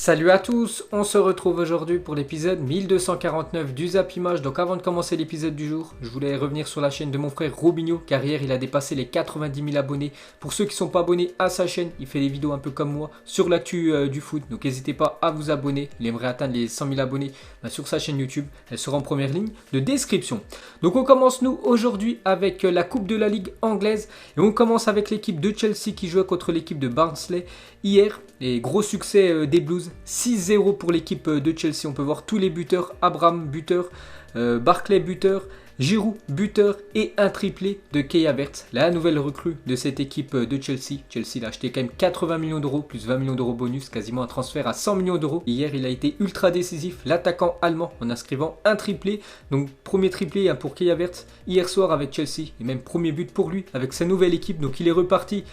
Salut à tous, on se retrouve aujourd'hui pour l'épisode 1249 du Zap Image. Donc avant de commencer l'épisode du jour, je voulais revenir sur la chaîne de mon frère Robinho, car hier il a dépassé les 90 000 abonnés. Pour ceux qui ne sont pas abonnés à sa chaîne, il fait des vidéos un peu comme moi sur l'actu du foot. Donc n'hésitez pas à vous abonner, il aimerait atteindre les 100 000 abonnés sur sa chaîne YouTube. Elle sera en première ligne de description. Donc on commence nous aujourd'hui avec la Coupe de la Ligue anglaise. Et on commence avec l'équipe de Chelsea qui jouait contre l'équipe de Barnsley hier. Et gros succès des Blues, 6-0 pour l'équipe de Chelsea. On peut voir tous les buteurs, Abraham buteur, Barclay buteur, Giroud buteur et un triplé de Kai Havertz, la nouvelle recrue de cette équipe de Chelsea. Chelsea l'a acheté quand même 80 millions d'euros plus 20 millions d'euros bonus, quasiment un transfert à 100 millions d'euros. Hier il a été ultra décisif, l'attaquant allemand, en inscrivant un triplé. Donc premier triplé pour Kai Havertz hier soir avec Chelsea et même premier but pour lui avec sa nouvelle équipe. Donc il est reparti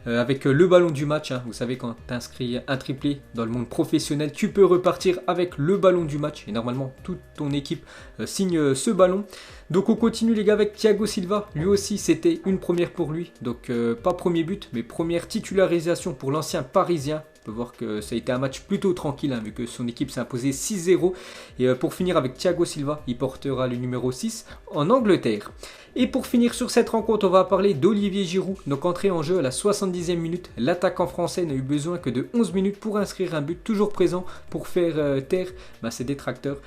avec le ballon du match. Vous savez, quand tu inscris un triplé dans le monde professionnel, tu peux repartir avec le ballon du match. Et normalement, toute ton équipe signe ce ballon. Donc on continue les gars avec Thiago Silva. Lui aussi, c'était une première pour lui. Donc pas premier but, mais première titularisation pour l'ancien Parisien. On peut voir que ça a été un match plutôt tranquille, vu que son équipe s'est imposée 6-0. Et pour finir avec Thiago Silva, il portera le numéro 6 en Angleterre. Et pour finir sur cette rencontre, on va parler d'Olivier Giroud. Donc entré en jeu à la 70e minute, l'attaquant français n'a eu besoin que de 11 minutes pour inscrire un but, toujours présent pour faire taire ses détracteurs.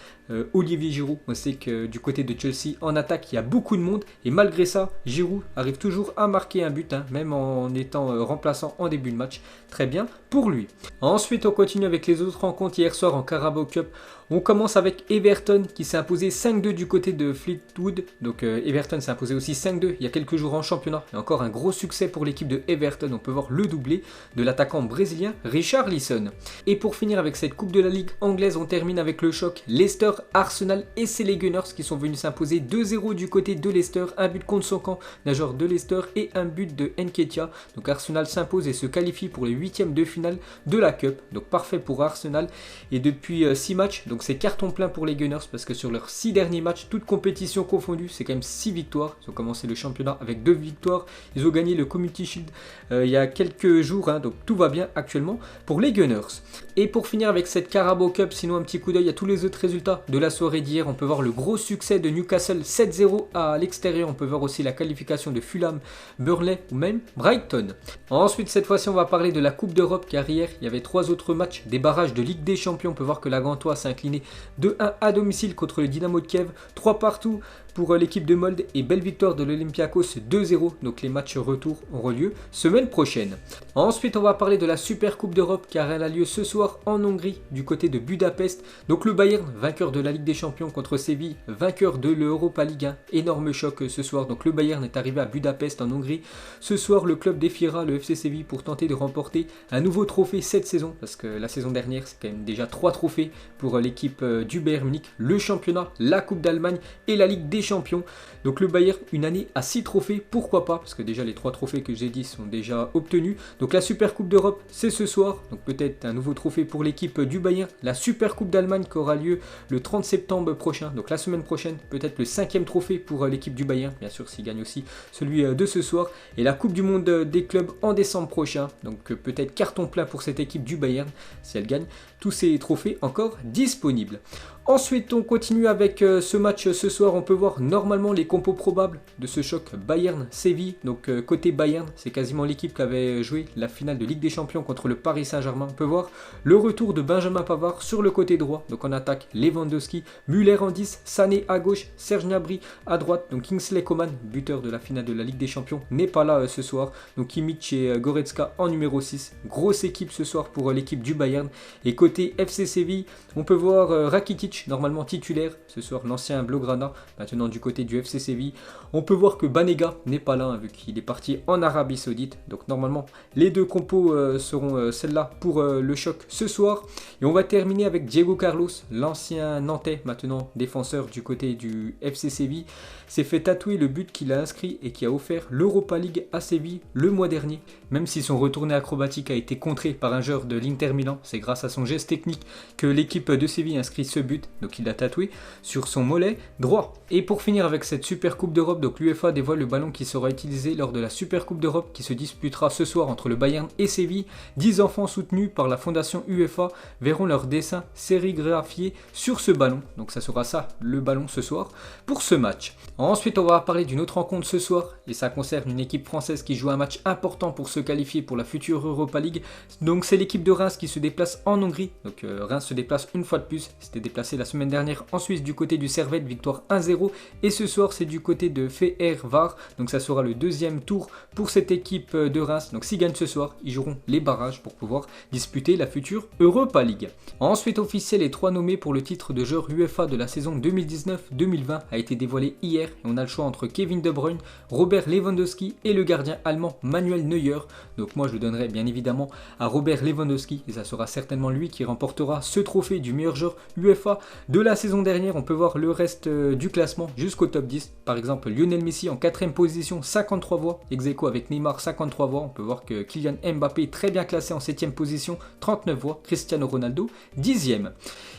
Olivier Giroud, on sait que du côté de Chelsea, en attaque, il y a beaucoup de monde. Et malgré ça, Giroud arrive toujours à marquer un but, même en étant remplaçant en début de match. Très bien pour lui. Ensuite, on continue avec les autres rencontres hier soir en Carabao Cup. On commence avec Everton qui s'est imposé 5-2 du côté de Fleetwood. Donc Everton s'est imposé aussi 5-2 il y a quelques jours en championnat. Et encore un gros succès pour l'équipe de Everton. On peut voir le doublé de l'attaquant brésilien Richarlison. Et pour finir avec cette Coupe de la Ligue anglaise, on termine avec le choc Leicester, Arsenal et c'est les Gunners qui sont venus s'imposer 2-0 du côté de Leicester. Un but contre son camp d'un joueur de Leicester et un but de Nketiah. Donc Arsenal s'impose et se qualifie pour les huitièmes de finale de la Cup. Donc parfait pour Arsenal. Et depuis 6 matchs, donc c'est carton plein pour les Gunners parce que sur leurs 6 derniers matchs, toutes compétitions confondues, c'est quand même 6 victoires. Ils ont commencé le championnat avec 2 victoires. Ils ont gagné le Community Shield il y a quelques jours. Donc tout va bien actuellement pour les Gunners. Et pour finir avec cette Carabao Cup, sinon un petit coup d'œil à tous les autres résultats de la soirée d'hier. On peut voir le gros succès de Newcastle 7-0 à l'extérieur. On peut voir aussi la qualification de Fulham, Burnley ou même Brighton. Ensuite, cette fois-ci, on va parler de la Coupe d'Europe car hier, il y avait 3 autres matchs des barrages de Ligue des Champions. On peut voir que la Gantoise s'est inclinée 2-1 à domicile contre le Dynamo de Kiev, 3 partout pour l'équipe de Molde et belle victoire de l'Olympiakos 2-0. Donc les matchs retour auront lieu semaine prochaine. Ensuite, on va parler de la Super Coupe d'Europe car elle a lieu ce soir en Hongrie du côté de Budapest. Donc le Bayern, vainqueur de la Ligue des Champions contre Séville, vainqueur de l'Europa League 1. Énorme choc ce soir. Donc le Bayern est arrivé à Budapest en Hongrie. Ce soir, le club défiera le FC Séville pour tenter de remporter un nouveau trophée cette saison parce que la saison dernière, c'est quand même déjà 3 trophées pour l'équipe du Bayern Munich, le championnat, la Coupe d'Allemagne et la Ligue des Champions. Donc le Bayern, une année à 6 trophées, pourquoi pas, parce que déjà les 3 trophées que j'ai dit sont déjà obtenus. Donc la Super Coupe d'Europe, c'est ce soir, donc peut-être un nouveau trophée pour l'équipe du Bayern. La Super Coupe d'Allemagne qui aura lieu le 30 septembre prochain, donc la semaine prochaine, peut-être le 5e trophée pour l'équipe du Bayern, bien sûr s'il gagne aussi celui de ce soir. Et la Coupe du Monde des clubs en décembre prochain, donc peut-être carton plein pour cette équipe du Bayern, si elle gagne tous ces trophées encore disponibles. Ensuite, on continue avec ce match ce soir. On peut voir normalement les compos probables de ce choc Bayern-Séville. Donc côté Bayern, c'est quasiment l'équipe qui avait joué la finale de Ligue des Champions contre le Paris Saint-Germain. On peut voir le retour de Benjamin Pavard sur le côté droit. Donc en attaque, Lewandowski, Müller en 10, Sané à gauche, Serge Gnabry à droite. Donc Kingsley Coman, buteur de la finale de la Ligue des Champions, n'est pas là ce soir. Donc Kimmich et Goretzka en numéro 6. Grosse équipe ce soir pour l'équipe du Bayern. Et côté FC Séville, on peut voir Rakitic, normalement titulaire ce soir, l'ancien Blaugrana, maintenant du côté du FC Séville. On peut voir que Banega n'est pas là, vu qu'il est parti en Arabie Saoudite. Donc normalement, les deux compos seront celles-là pour le choc ce soir. Et on va terminer avec Diego Carlos, l'ancien Nantais, maintenant défenseur du côté du FC Séville. S'est fait tatouer le but qu'il a inscrit et qui a offert l'Europa League à Séville le mois dernier. Même si son retourné acrobatique a été contré par un joueur de l'Inter Milan, c'est grâce à son geste technique que l'équipe de Séville inscrit ce but. but, donc il l'a tatoué sur son mollet droit. Et pour finir avec cette Super Coupe d'Europe, donc l'UEFA dévoile le ballon qui sera utilisé lors de la Super Coupe d'Europe qui se disputera ce soir entre le Bayern et Séville. 10 enfants soutenus par la fondation UEFA verront leur dessin sérigraphié sur ce ballon. Donc ça sera ça, le ballon ce soir, pour ce match. Ensuite, on va parler d'une autre rencontre ce soir, et ça concerne une équipe française qui joue un match important pour se qualifier pour la future Europa League. Donc c'est l'équipe de Reims qui se déplace en Hongrie. Donc Reims se déplace une fois de plus. C'était déplacé la semaine dernière en Suisse du côté du Servette, victoire 1-0. Et ce soir, c'est du côté de Fehervar. Donc ça sera le deuxième tour pour cette équipe de Reims. Donc s'ils gagnent ce soir, ils joueront les barrages pour pouvoir disputer la future Europa League. Ensuite, officiel, les 3 nommés pour le titre de joueur UEFA de la saison 2019-2020 a été dévoilé hier. Et on a le choix entre Kevin De Bruyne, Robert Lewandowski et le gardien allemand Manuel Neuer. Donc moi je le donnerai bien évidemment à Robert Lewandowski et ça sera certainement lui qui remportera ce trophée du meilleur joueur UEFA de la saison dernière. On peut voir le reste du classement jusqu'au top 10. Par exemple Lionel Messi en 4ème position, 53 voix, ex aequo avec Neymar 53 voix. On peut voir que Kylian Mbappé est très bien classé en 7ème position, 39 voix, Cristiano Ronaldo 10ème.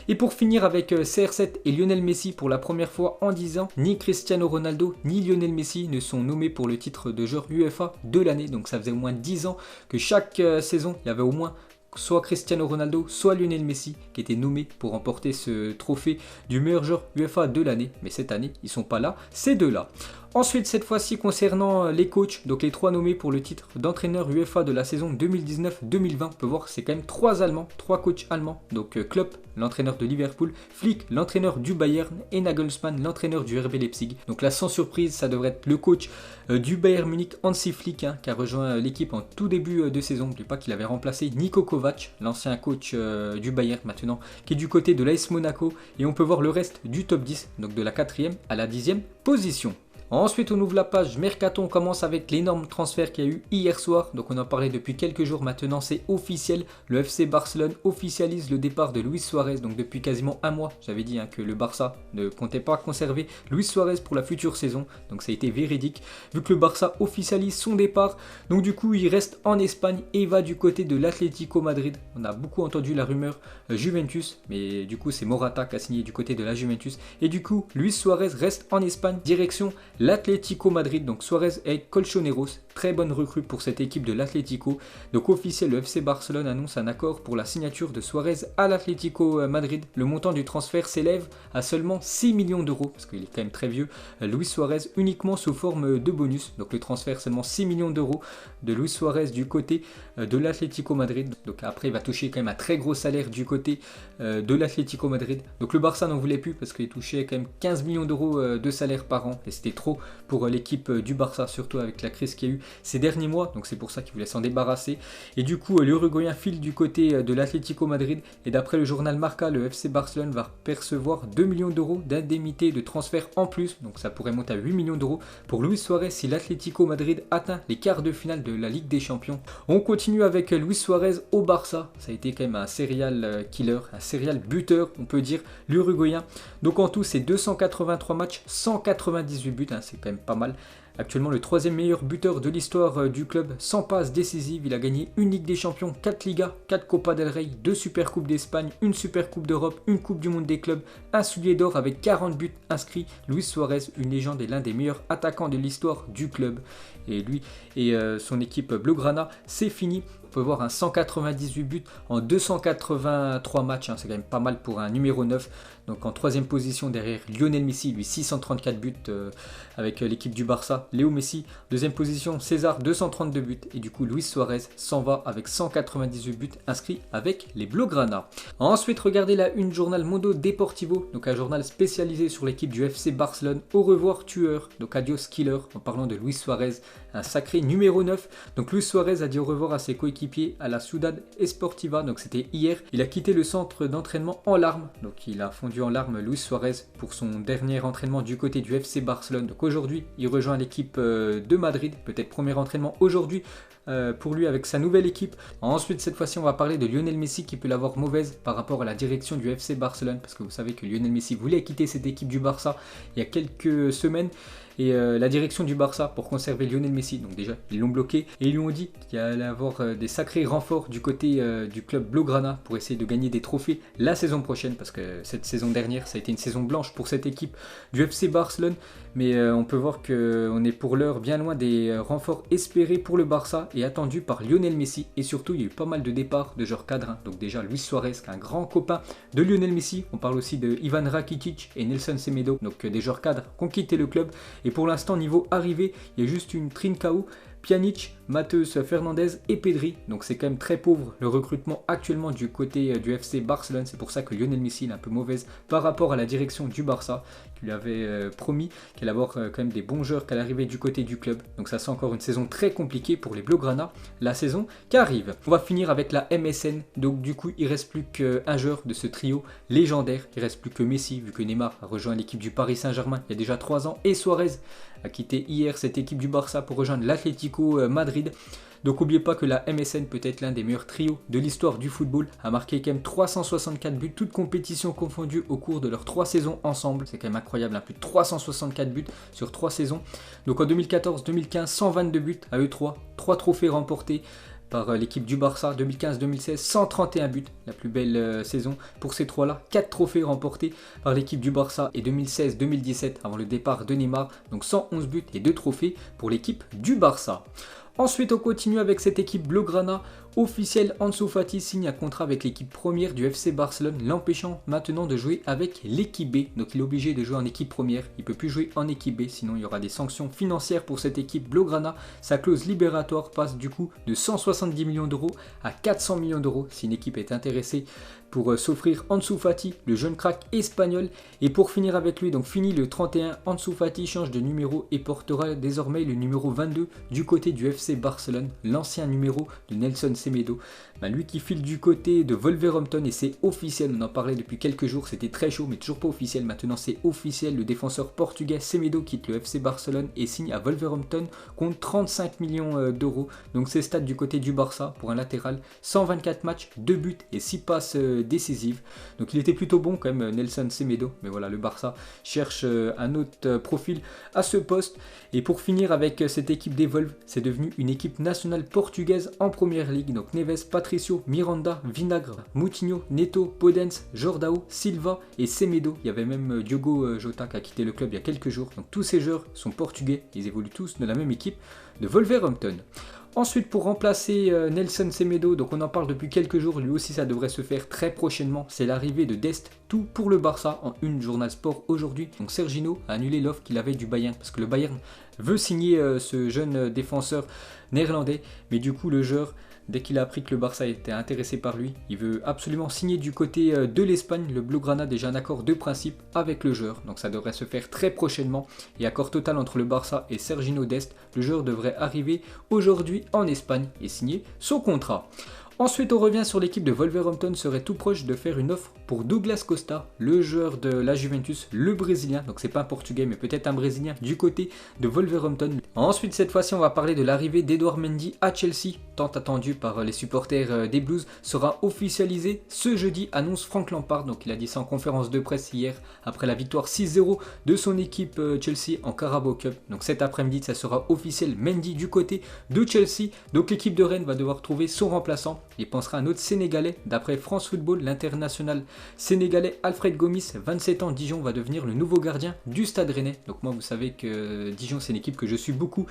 Et pour finir avec CR7 et Lionel Messi, pour la première fois en 10 ans, ni Cristiano Ronaldo ni Lionel Messi ne sont nommés pour le titre de joueur UEFA de l'année. Donc ça faisait au moins 10 ans que chaque saison, il y avait au moins soit Cristiano Ronaldo, soit Lionel Messi qui étaient nommés pour remporter ce trophée du meilleur joueur UEFA de l'année. Mais cette année, ils ne sont pas là, ces deux-là. Ensuite, cette fois-ci, concernant les coachs, donc les 3 nommés pour le titre d'entraîneur UEFA de la saison 2019-2020, on peut voir que c'est quand même 3 Allemands, 3 coachs allemands. Donc Klopp, l'entraîneur de Liverpool, Flick, l'entraîneur du Bayern et Nagelsmann, l'entraîneur du RB Leipzig. Donc là, sans surprise, ça devrait être le coach du Bayern Munich, Hansi Flick, qui a rejoint l'équipe en tout début de saison. N'oubliez pas qu'il avait remplacé Niko Kovac, l'ancien coach du Bayern maintenant, qui est du côté de l'AS Monaco. Et on peut voir le reste du top 10, donc de la 4e à la 10e position. Ensuite, on ouvre la page Mercato, on commence avec l'énorme transfert qu'il y a eu hier soir. Donc on en parlait depuis quelques jours, maintenant c'est officiel. Le FC Barcelone officialise le départ de Luis Suarez. Donc depuis quasiment un mois, j'avais dit que le Barça ne comptait pas conserver Luis Suarez pour la future saison. Donc ça a été véridique, vu que le Barça officialise son départ. Donc du coup, il reste en Espagne et il va du côté de l'Atlético Madrid. On a beaucoup entendu la rumeur Juventus, mais du coup c'est Morata qui a signé du côté de la Juventus. Et du coup, Luis Suarez reste en Espagne, direction l'Atlético Madrid. Donc Suarez et Colchoneros, très bonne recrue pour cette équipe de l'Atlético. Donc officiel, le FC Barcelone annonce un accord pour la signature de Suarez à l'Atlético Madrid. Le montant du transfert s'élève à seulement 6 millions d'euros, parce qu'il est quand même très vieux, Luis Suarez, uniquement sous forme de bonus. Donc le transfert, seulement 6 millions d'euros de Luis Suarez du côté de l'Atlético Madrid. Donc après, il va toucher quand même un très gros salaire du côté de l'Atlético Madrid. Donc le Barça n'en voulait plus parce qu'il touchait quand même 15 millions d'euros de salaire par an, et c'était trop pour l'équipe du Barça, surtout avec la crise qu'il y a eu ces derniers mois. Donc c'est pour ça qu'il voulait s'en débarrasser. Et du coup, l'Uruguayen file du côté de l'Atlético Madrid. Et d'après le journal Marca, le FC Barcelone va percevoir 2 millions d'euros d'indemnité de transfert en plus. Donc ça pourrait monter à 8 millions d'euros pour Luis Suarez si l'Atlético Madrid atteint les quarts de finale de la Ligue des Champions. On continue avec Luis Suarez au Barça. Ça a été quand même un serial killer, un serial buteur, on peut dire, l'Uruguayen. Donc en tout, c'est 283 matchs, 198 buts, c'est quand même pas mal. Actuellement le 3e meilleur buteur de l'histoire du club, sans passes décisives. Il a gagné une Ligue des Champions, 4 Ligas, 4 Copa del Rey, 2 Super Coupes d'Espagne, une Super Coupe d'Europe, une Coupe du Monde des clubs, un soulier d'or avec 40 buts inscrits. Luis Suarez, une légende et l'un des meilleurs attaquants de l'histoire du club. Et lui et son équipe Blaugrana, c'est fini. On peut voir un 198 buts en 283 matchs, c'est quand même pas mal pour un numéro 9. Donc en 3e position derrière Lionel Messi, lui 634 buts avec l'équipe du Barça. Léo Messi, 2e position, César 232 buts. Et du coup Luis Suarez s'en va avec 198 buts inscrits avec les Blaugrana. Ensuite, regardez la une journal Mundo Deportivo, donc un journal spécialisé sur l'équipe du FC Barcelone. Au revoir tueur, donc adios killer, en parlant de Luis Suarez, un sacré numéro 9. Donc Luis Suarez a dit au revoir à ses coéquipiers à la Ciudad Esportiva, donc c'était hier. Il a quitté le centre d'entraînement en larmes, donc il a fondu en larmes Luis Suarez pour son dernier entraînement du côté du FC Barcelone. Donc aujourd'hui, il rejoint l'équipe de Madrid, peut-être premier entraînement aujourd'hui pour lui avec sa nouvelle équipe. Ensuite, cette fois-ci, on va parler de Lionel Messi qui peut l'avoir mauvaise par rapport à la direction du FC Barcelone, parce que vous savez que Lionel Messi voulait quitter cette équipe du Barça il y a quelques semaines. et la direction du Barça pour conserver Lionel Messi. Donc déjà, ils l'ont bloqué et ils lui ont dit qu'il allait avoir des sacrés renforts du côté du club Blaugrana pour essayer de gagner des trophées la saison prochaine, parce que cette saison dernière, ça a été une saison blanche pour cette équipe du FC Barcelone. Mais on peut voir qu'on est pour l'heure bien loin des renforts espérés pour le Barça et attendus par Lionel Messi. Et surtout, il y a eu pas mal de départs de joueurs cadres. Donc déjà, Luis Suarez, qui est un grand copain de Lionel Messi. On parle aussi de Ivan Rakitic et Nelson Semedo, donc des joueurs cadres qui ont quitté le club. Et pour l'instant, niveau arrivée, il y a juste une Trincao, Pjanic, Matheus Fernandez et Pedri. Donc c'est quand même très pauvre le recrutement actuellement du côté du FC Barcelone. C'est pour ça que Lionel Messi est un peu mauvaise par rapport à la direction du Barça, qui lui avait promis qu'elle allait avoir quand même des bons joueurs qu'à l'arrivée du côté du club. Donc ça sent encore une saison très compliquée pour les Blaugrana, la saison qui arrive. On va finir avec la MSN. Donc du coup il reste plus qu'un joueur de ce trio légendaire. Il reste plus que Messi, vu que Neymar a rejoint l'équipe du Paris Saint-Germain il y a déjà 3 ans, et Suarez a quitté hier cette équipe du Barça pour rejoindre l'Atlético Madrid. Donc n'oubliez pas que la MSN peut être l'un des meilleurs trios de l'histoire du football, a marqué quand même 364 buts, toutes compétitions confondues au cours de leurs 3 saisons ensemble. C'est quand même incroyable, hein, plus de 364 buts sur 3 saisons. Donc en 2014-2015, 122 buts à eux 3 trophées remportés par l'équipe du Barça. 2015-2016, 131 buts, la plus belle saison pour ces 3-là. 4 trophées remportés par l'équipe du Barça. Et 2016-2017, avant le départ de Neymar, donc 111 buts et 2 trophées pour l'équipe du Barça. Ensuite, on continue avec cette équipe Blaugrana. Officiel, Ansu Fati signe un contrat avec l'équipe première du FC Barcelone, l'empêchant maintenant de jouer avec l'équipe B. Donc il est obligé de jouer en équipe première, il ne peut plus jouer en équipe B, sinon il y aura des sanctions financières pour cette équipe Blaugrana. Sa clause libératoire passe du coup de 170 millions d'euros à 400 millions d'euros si une équipe est intéressée pour s'offrir Ansu Fati, le jeune crack espagnol. Et pour finir avec lui, donc fini le 31, Ansu Fati change de numéro et portera désormais le numéro 22 du côté du FC Barcelone, l'ancien numéro de Nelson Semedo. Lui qui file du côté de Wolverhampton, et c'est officiel, on en parlait depuis quelques jours, c'était très chaud mais toujours pas officiel, maintenant c'est officiel, le défenseur portugais Semedo quitte le FC Barcelone et signe à Wolverhampton contre 35 millions d'euros. Donc c'est stade du côté du Barça pour un latéral, 124 matchs, 2 buts et 6 passes décisives. Donc il était plutôt bon quand même Nelson Semedo, mais voilà, le Barça cherche un autre profil à ce poste. Et pour finir avec cette équipe des Wolves, c'est devenu une équipe nationale portugaise en première ligue. Donc Neves, Patricio, Miranda, Vinagre, Moutinho, Neto, Podence, Jordao, Silva et Semedo. Il y avait même Diogo Jota qui a quitté le club il y a quelques jours. Donc tous ces joueurs sont portugais, ils évoluent tous dans la même équipe de Wolverhampton. Ensuite, pour remplacer Nelson Semedo, donc on en parle depuis quelques jours, lui aussi ça devrait se faire très prochainement, c'est l'arrivée de Dest, tout pour le Barça, en une Journal Sport aujourd'hui. Donc Serginho a annulé l'offre qu'il avait du Bayern, parce que le Bayern veut signer ce jeune défenseur néerlandais, mais du coup le joueur, dès qu'il a appris que le Barça était intéressé par lui, il veut absolument signer du côté de l'Espagne. Le Blaugrana a déjà un accord de principe avec le joueur, donc ça devrait se faire très prochainement. Et accord total entre le Barça et Serginho Dest, le joueur devrait arriver aujourd'hui en Espagne et signer son contrat. Ensuite, on revient sur l'équipe de Wolverhampton, serait tout proche de faire une offre pour Douglas Costa, le joueur de la Juventus, le Brésilien. Donc c'est pas un Portugais, mais peut-être un Brésilien du côté de Wolverhampton. Ensuite, cette fois-ci, on va parler de l'arrivée d'Edouard Mendy à Chelsea, tant attendu par les supporters des Blues, sera officialisé ce jeudi, annonce Frank Lampard. Donc il a dit ça en conférence de presse hier, après la victoire 6-0 de son équipe Chelsea en Carabao Cup. Donc cet après-midi, ça sera officiel, Mendy du côté de Chelsea. Donc l'équipe de Rennes va devoir trouver son remplaçant. Il pensera à un autre Sénégalais. D'après France Football, l'international sénégalais Alfred Gomis, 27 ans, Dijon va devenir le nouveau gardien du Stade Rennais. Donc moi, vous savez que Dijon, c'est une équipe que je suis beaucoup.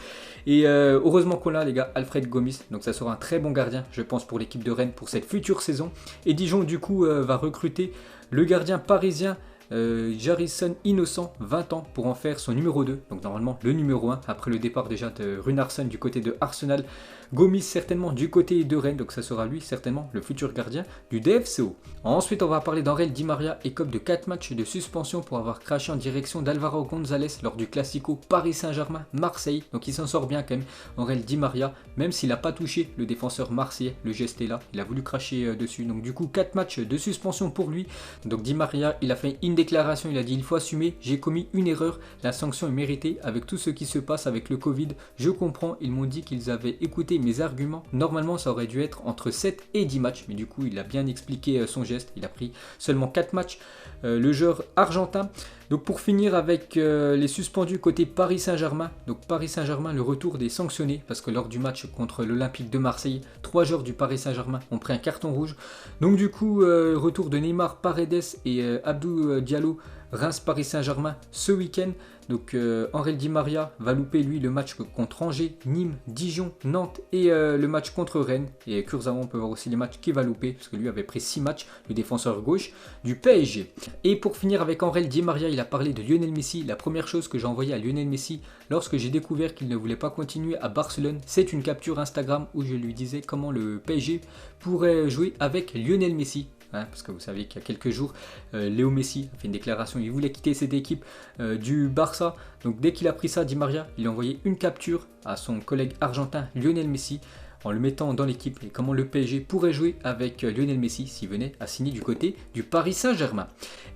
Et heureusement qu'on l'a, les gars, Alfred Gomis. Donc ça sera un très bon gardien, je pense, pour l'équipe de Rennes pour cette future saison. Et Dijon, du coup, va recruter le gardien parisien Jarison Innocent, 20 ans, pour en faire son numéro 2, donc normalement le numéro 1, après le départ déjà de Runarsson du côté de Arsenal. Gomis certainement du côté de Rennes, donc ça sera lui certainement le futur gardien du DFCO. Ensuite, on va parler d'Angel Di Maria, écope de 4 matchs de suspension pour avoir craché en direction d'Alvaro González lors du Classico Paris Saint-Germain-Marseille. Donc il s'en sort bien quand même, Angel Di Maria, même s'il n'a pas touché le défenseur marseillais, le geste est là, il a voulu cracher dessus. Donc du coup 4 matchs de suspension pour lui. Donc Di Maria, il a fait une déclaration, il a dit: il faut assumer, j'ai commis une erreur, la sanction est méritée avec tout ce qui se passe avec le Covid, je comprends, ils m'ont dit qu'ils avaient écouté mes arguments, normalement ça aurait dû être entre 7 et 10 matchs, mais du coup il a bien expliqué son geste, il a pris seulement 4 matchs. Le joueur argentin Donc pour finir avec les suspendus côté Paris Saint-Germain. Donc Paris Saint-Germain, le retour des sanctionnés, parce que lors du match contre l'Olympique de Marseille, 3 joueurs du Paris Saint-Germain ont pris un carton rouge. Donc du coup, retour de Neymar, Paredes et Abdou Diallo, Reims-Paris Saint-Germain ce week-end. Donc Angel Di Maria va louper lui le match contre Angers, Nîmes, Dijon, Nantes et le match contre Rennes. Et Kurzawa, on peut voir aussi les matchs qu'il va louper, parce que lui avait pris 6 matchs, le défenseur gauche du PSG. Et pour finir avec Angel Di Maria, il a parlé de Lionel Messi. La première chose que j'ai envoyée à Lionel Messi lorsque j'ai découvert qu'il ne voulait pas continuer à Barcelone, c'est une capture Instagram où je lui disais comment le PSG pourrait jouer avec Lionel Messi. Parce que vous savez qu'il y a quelques jours, Léo Messi a fait une déclaration, il voulait quitter cette équipe du Barça. Donc dès qu'il a pris ça, Di Maria, il a envoyé une capture à son collègue argentin Lionel Messi en le mettant dans l'équipe et comment le PSG pourrait jouer avec Lionel Messi s'il venait à signer du côté du Paris Saint-Germain.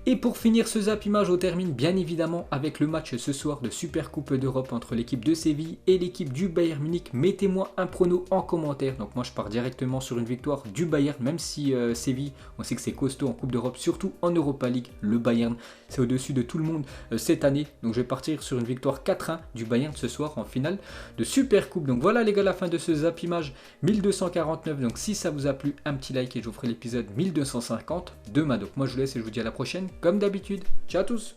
Et pour finir ce Zap Image, on termine bien évidemment avec le match ce soir de Super Coupe d'Europe entre l'équipe de Séville et l'équipe du Bayern Munich. Mettez-moi un prono en commentaire. Donc moi je pars directement sur une victoire du Bayern, même si Séville, on sait que c'est costaud en Coupe d'Europe, surtout en Europa League. Le Bayern, c'est au-dessus de tout le monde cette année. Donc je vais partir sur une victoire 4-1 du Bayern ce soir en finale de Super Coupe. Donc voilà les gars, la fin de ce Zap Image 1249. Donc si ça vous a plu, un petit like et je vous ferai l'épisode 1250 demain. Donc moi je vous laisse et je vous dis à la prochaine comme d'habitude. Ciao à tous.